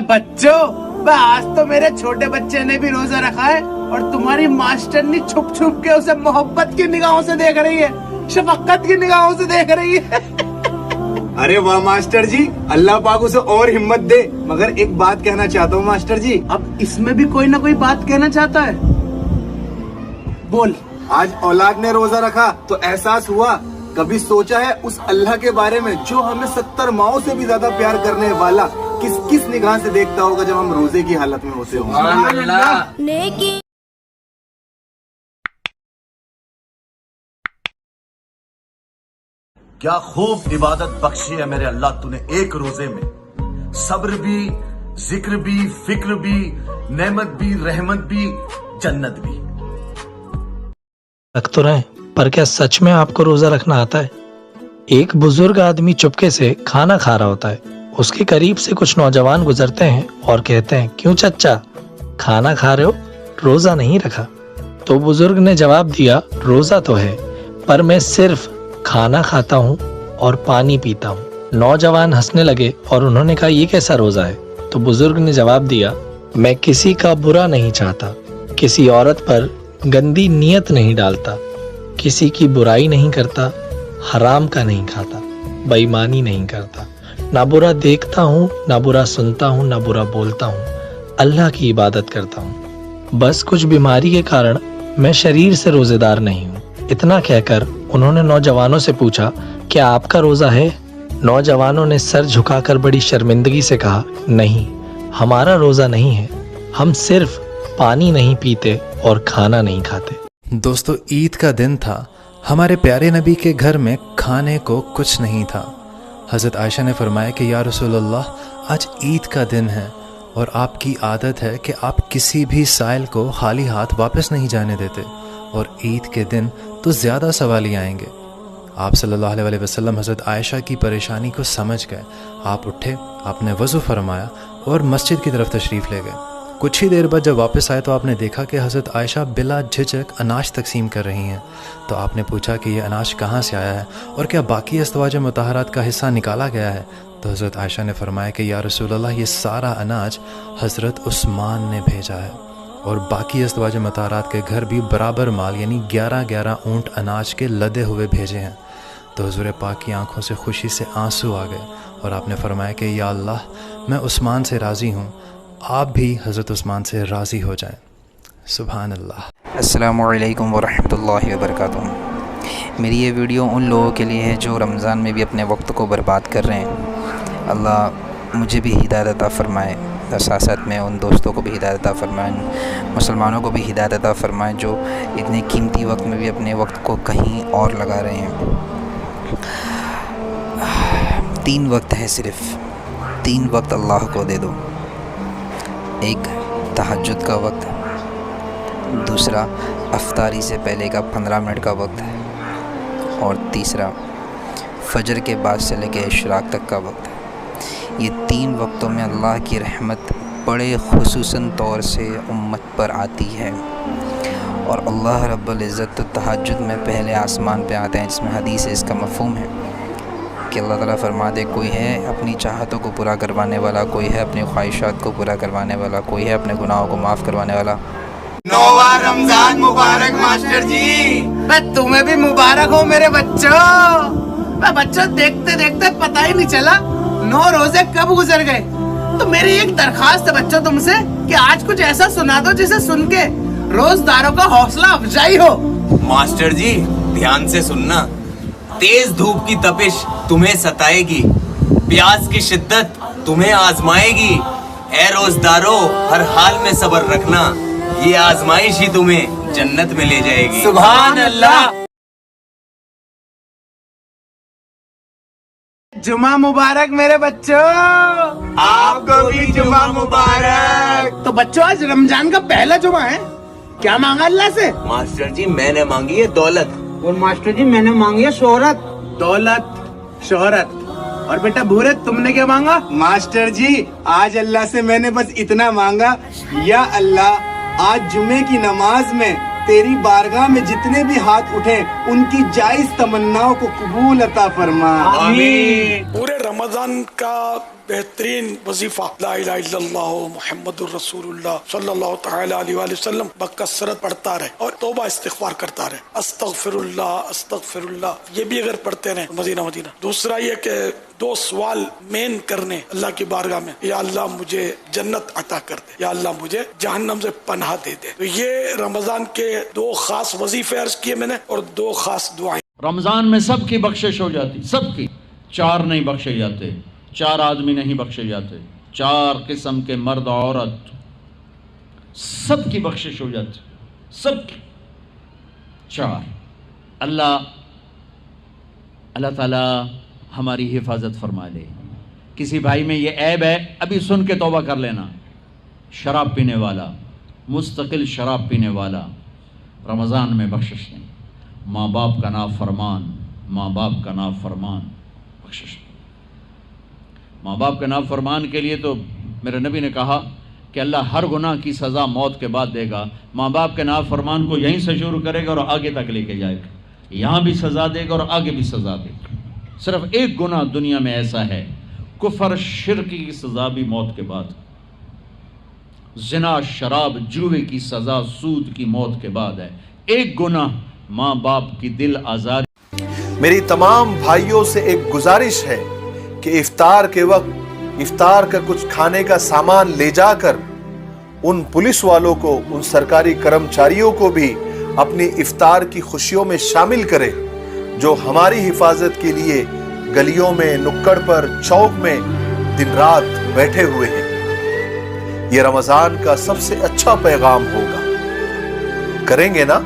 बच्चों, आज तो मेरे छोटे बच्चे ने भी रोजा रखा है और तुम्हारी मास्टरनी छुप छुप के उसे मोहब्बत की निगाहों से देख रही है, शफकत की निगाहों से देख रही है। अरे वाह मास्टर जी, अल्लाह पाक उसे और हिम्मत दे। मगर एक बात कहना चाहता हूँ मास्टर जी। अब इसमें भी कोई ना कोई बात कहना चाहता है, बोल। आज औलाद ने रोजा रखा तो एहसास हुआ, कभी सोचा है उस अल्लाह के बारे में जो हमें 70 माओं से भी ज्यादा प्यार करने वाला किस किस निगाह से देखता होगा जब हम रोजे की हालत में होते होंगे। क्या खूब इबादत बख्शी है मेरे अल्लाह तूने एक रोजे में। सब्र भी, जिक्र भी, फिक्र भी, नेमत भी, रहमत भी, जन्नत भी। रख तो रहे, पर क्या सच में आपको रोजा रखना आता है? एक बुजुर्ग आदमी चुपके से खाना खा रहा होता है। उसके करीब से कुछ नौजवान गुजरते हैं और कहते हैं, क्यों चच्चा, खाना खा रहे हो, रोजा नहीं रखा? तो बुजुर्ग ने जवाब दिया, रोजा तो है, पर मैं सिर्फ खाना खाता हूँ और पानी पीता हूँ। नौजवान हंसने लगे और उन्होंने कहा, ये कैसा रोजा है? तो बुजुर्ग ने जवाब दिया, मैं किसी का बुरा नहीं चाहता, किसी औरत पर गंदी नियत नहीं डालता, किसी की बुराई नहीं करता, हराम का नहीं खाता, बेईमानी नहीं करता, ना बुरा देखता हूँ, ना बुरा सुनता हूँ, ना बुरा बोलता हूँ, अल्लाह की इबादत करता हूँ। बस कुछ बीमारी के कारण मैं शरीर से रोजेदार नहीं हूँ। इतना कहकर उन्होंने नौजवानों से पूछा, क्या आपका रोजा है? नौजवानों ने सर झुकाकर बड़ी शर्मिंदगी से कहा, नहीं, हमारा रोजा नहीं है, हम सिर्फ पानी नहीं पीते और खाना नहीं खाते। दोस्तों, ईद का दिन था। हमारे प्यारे नबी के घर में खाने को कुछ नहीं था। हज़रत आयशा ने फरमाया कि या रसूलल्लाह, आज ईद का दिन है और आपकी आदत है कि आप किसी भी साइल को खाली हाथ वापस नहीं जाने देते, और ईद के दिन तो ज़्यादा सवाल ही आएंगे। आप सल्लल्लाहु अलैहि वसल्लम हज़रत आयशा की परेशानी को समझ गए। आप उठे, आपने वज़ू फरमाया और मस्जिद की तरफ तशरीफ़ ले गए। कुछ ही देर बाद जब वापस आए तो आपने देखा कि हज़रत आयशा बिला झिझक अनाज तकसीम कर रही हैं। तो आपने पूछा कि ये अनाज कहाँ से आया है और क्या बाकी अज़वाज मुतहरात का हिस्सा निकाला गया है? तो हज़रत आयशा ने फरमाया कि या रसूलल्लाह, ये सारा अनाज हज़रत उस्मान ने भेजा है, और बाकी अज़वाज मुतहरात के घर भी बराबर माल यानी 11-11 ऊँट अनाज के लदे हुए भेजे हैं। तो हुज़ूर पाक की आंखों से खुशी से आंसू आ गए और आपने फरमाया कि या अल्लाह, मैं उस्मान से राज़ी हूँ, आप भी हज़रत उस्मान से राज़ी हो जाएं। सुभान अल्लाह। अस्सलामु अलैकुम वरहमतुल्लाहि वबरकातुहू। मेरी ये वीडियो उन लोगों के लिए है जो रमज़ान में भी अपने वक्त को बर्बाद कर रहे हैं। अल्लाह मुझे भी हिदायत अता फ़रमाए और साथ साथ में उन दोस्तों को भी हिदायत अता फ़रमाए, मुसलमानों को भी हिदायत अता फ़रमाए जो इतने कीमती वक्त में भी अपने वक्त को कहीं और लगा रहे हैं। 3 वक्त है, सिर्फ़ 3 वक्त अल्लाह को दे दो। एक तहज्जुद का वक्त, दूसरा अफ्तारी से पहले का 15 मिनट का वक्त है, और तीसरा फजर के बाद से लेकर इशराक तक का वक्त है। ये 3 वक्तों में अल्लाह की रहमत बड़े खुसूसन तौर से उम्मत पर आती है, और अल्लाह रब्बुल इज़्ज़त तो तहज्जुद में पहले आसमान पे आते हैं, जिसमें हदीस है, इसका मफ़हूम है कि अल्लाह ताला फरमा दे, कोई है अपनी चाहतों को पूरा करवाने वाला, कोई है अपनी ख्वाहिशात को पूरा करवाने वाला, कोई है अपने गुनाहों को माफ़ करवाने वाला। नौवा रमजान मुबारक मास्टर जी। मैं तुम्हें भी मुबारक हो मेरे बच्चों। मैं बच्चों, देखते देखते पता ही नहीं चला 9 रोजे कब गुजर गए। तो मेरी एक दरखास्त है बच्चों तुमसे कि आज कुछ ऐसा सुना दो जिसे सुन के रोजदारों का हौसला अफजाई हो। मास्टर जी, ध्यान से सुनना। तेज धूप की तपिश तुम्हें सताएगी, प्यास की शिद्दत तुम्हें आजमाएगी। ए रोजदारों, हर हाल में सब्र रखना, ये आजमाइश ही तुम्हें जन्नत में ले जाएगी। सुभान अल्लाह। जुमा मुबारक मेरे बच्चों। आपको भी जुमा मुबारक। तो बच्चों, आज रमजान का पहला जुमा है, क्या मांगा अल्लाह से? मास्टर जी, मैंने मांगी है दौलत। और मास्टर जी, मैंने मांगी है शोहरत। दौलत, शोहरत। और बेटा भूरे, तुमने क्या मांगा? मास्टर जी, आज अल्लाह से मैंने बस इतना मांगा, या अल्लाह, आज जुमे की नमाज में तेरी बारगाह में जितने भी हाथ उठे उनकी जायज तमन्नाओं को कबूल अता फरमा। आमीन। पूरे रमज़ान का बेहतरीन वजीफा ला इलाहा इल्लल्लाह मुहम्मदुर रसूलुल्लाह सल्लल्लाहु तआला अलैहि वसल्लम बकसरत पढ़ता रहे और तौबा इस्तिग़फ़ार करता रहे, अस्तग़फ़िरुल्लाह अस्तग़फ़िरुल्लाह, ये भी अगर पढ़ते रहे मदीना मदीना। दूसरा ये कि 2 सवाल मेन करने अल्लाह की बारगाह में, या अल्लाह मुझे जन्नत अता कर दे, या अल्लाह मुझे जहन्नम से पनाह दे दे। तो ये रमज़ान के 2 खास वजीफे अर्ज किए मैंने और 2 खास दुआएं। रमज़ान में सबकी बख्शिश हो जाती, सबकी। 4 नहीं बख्शे जाते, 4 आदमी नहीं बख्शे जाते, 4 किस्म के मर्द औरत, सबकी बख्शिश हो जाती, सबकी। 4 अल्लाह ताला हमारी हिफाजत फरमा ले। किसी भाई में ये ऐब है, अभी सुन के तौबा कर लेना। शराब पीने वाला, मुस्तकिल शराब पीने वाला, रमज़ान में बख्शिश नहीं। माँ बाप का नाफरमान, माँ बाप का नाफरमान, बख्शिश नहीं। माँ बाप के नाफरमान के लिए तो मेरे नबी ने कहा कि अल्लाह हर गुनाह की सज़ा मौत के बाद देगा। माँ बाप के नाफरमान को यहीं से शुरू करेगा और आगे तक लेके जाएगा, यहाँ भी सज़ा देगा और आगे भी सज़ा देगा। सिर्फ एक गुनाह दुनिया में ऐसा है, कुफर शिर्क की सज़ा भी मौत के बाद, ज़िना शराब जुए की सज़ा सूद की मौत के बाद है। एक गुनाह माँ बाप की दिल आज़ारी। मेरी तमाम भाइयों से एक गुजारिश है कि इफ्तार के वक्त इफ्तार का कुछ खाने का सामान ले जाकर उन पुलिस वालों को, उन सरकारी कर्मचारियों को भी अपनी इफ्तार की खुशियों में शामिल करें, जो हमारी हिफाजत के लिए गलियों में, नुक्कड़ पर, चौक में दिन रात बैठे हुए हैं। ये रमजान का सबसे अच्छा पैगाम होगा। करेंगे ना?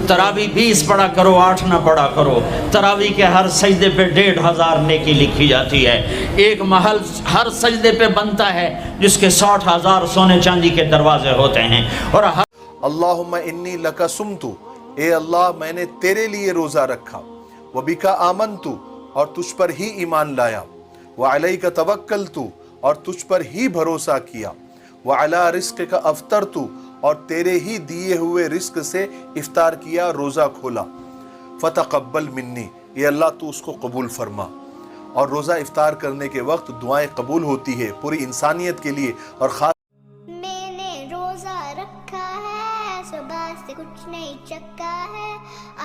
तरावी 20 पढ़ा करो, 8 ना पढ़ा करो। तरावी के हर सजदे पे 1500 नेकी लिखी जाती है। एक महल हर सजदे पे बनता है जिसके 60,000 सोने चांदी के दरवाजे होते हैं। और अल्लाहुम्मा इन्नी लका सुमतु, ए अल्लाह मैंने तेरे लिए रोजा रखा, व बिका आमनतु, और तुझ पर ही ईमान लाया, व अलैका तवक्कलतु, और तुझ पर ही भरोसा किया, व अला रिज़्क़िका अफ़तरतु, और तेरे ही दिए हुए रिस्क से इफ्तार किया, रोज़ा खोला। फ़तक़ब्बल मिन्नी, ये अल्लाह तू उसको कबूल फरमा। और रोज़ा इफ्तार करने के वक्त दुआएं कबूल होती है पूरी इंसानियत के लिए और ख़ास। मैंने रोज़ा रखा है, सुबह से कुछ नहीं चखा है,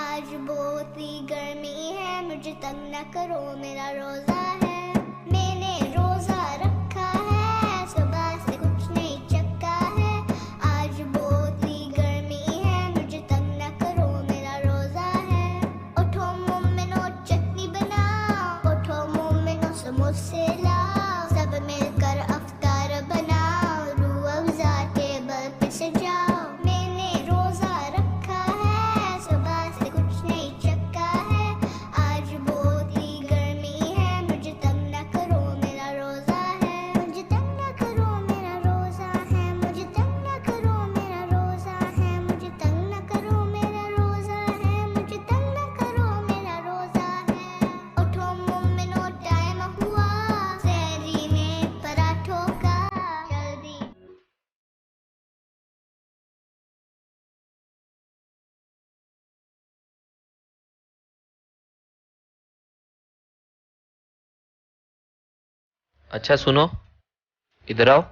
आज बहुत ही गर्मी है, मुझे तंग न करो मेरा रोज़ा है। मैंने रोज़ा रखा है, सुबह से कुछ नहीं चखा है, आज बहुत ही गर्मी है, मुझे तंग न करो मेरा रोज़ा है। उठो मोमिनो चटनी बनाओ, उठो मोमिनो समोसे लाओ, सब मिलकर अफ्तार बनाओ, रूह अफ़ज़ा टेबल पे सजाओ। मैंने रोज़ा रखा है, सुबह से कुछ नहीं चखा है, आज बहुत ही गर्मी है, मुझे तंग न करो मेरा रोज़ा है, मुझे तंग न करो मेरा रोज़ा है, मुझे तंग न करो मेरा रोज़ा है, मुझे तंग न करो मेरा रोज़ा है, मुझे तंग न करो मेरा रोज़ा है। उठो मोमिनो टाइम हुआ, सहरी में पराठों का, जल्दी। अच्छा सुनो, इधर आओ।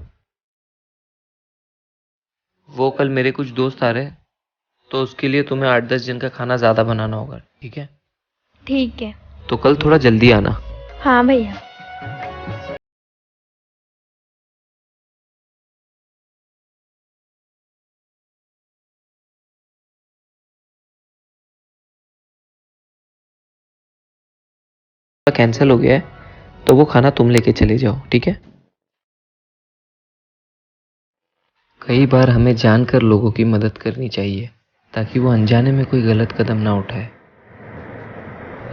वो कल मेरे कुछ दोस्त आ रहे हैं, तो उसके लिए तुम्हें 8-10 दिन का खाना ज़्यादा बनाना होगा, ठीक है? ठीक है। तो कल थोड़ा जल्दी आना। हाँ भैया। कैंसिल हो गया है, तो वो खाना तुम लेके चले जाओ, ठीक है? कई बार हमें जानकर लोगों की मदद करनी चाहिए ताकि वो अनजाने में कोई गलत कदम ना उठाए।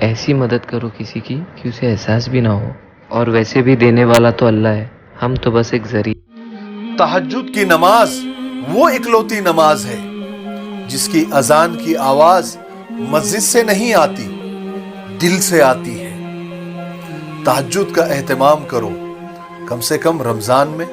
ऐसी मदद करो किसी की कि उसे एहसास भी ना हो, और वैसे भी देने वाला तो अल्लाह है, हम तो बस एक जरिया। तहज्जुद की नमाज वो इकलौती नमाज है जिसकी अजान की आवाज मस्जिद से नहीं आती, दिल से आती है। तहज्जुद का एहतमाम करो, कम से कम रमजान में